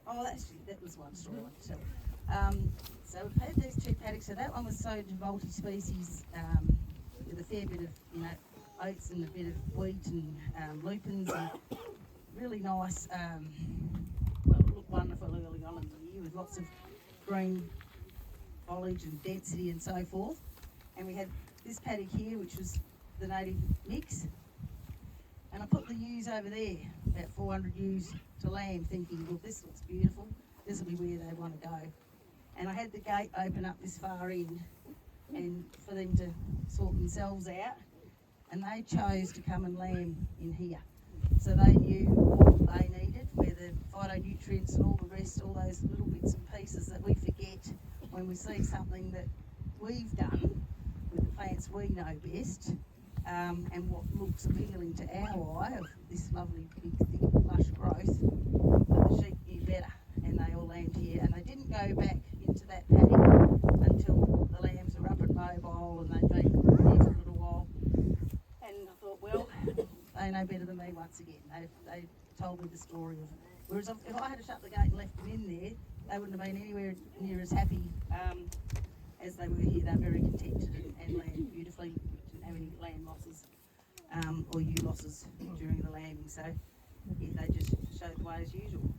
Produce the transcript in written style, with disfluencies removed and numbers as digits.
Oh, that was one story I wanted to tell. So we've had these two paddocks. So that one was sowed multi-species with a fair bit of, oats and a bit of wheat and lupins and really nice. Well, it looked wonderful early on in the year with lots of green foliage and density and so forth. And we had this paddock here, which was the native mix. And I put the ewes over there, about 400 ewes to lamb, thinking, well, this looks beautiful. This will be where they want to go. And I had the gate open up this far end and for them to sort themselves out. And they chose to come and lamb in here. So they knew what they needed, where the phytonutrients and all the rest, all those little bits and pieces that we forget when we see something that we've done with the plants we know best, and what looks appealing to our eye of this lovely big thick lush growth, but the sheep knew better and they all lambed here, and they didn't go back into that paddock until the lambs were up and mobile and they'd been there for a little while. And I thought, well, they know better than me once again. They told me the story of, whereas if I had shut the gate and left them in there, they wouldn't have been anywhere near as happy as they were here. They were very contented and lambed beautifully. We didn't have any lamb losses or ewe losses during the lambing. So yeah, they just showed the way as usual.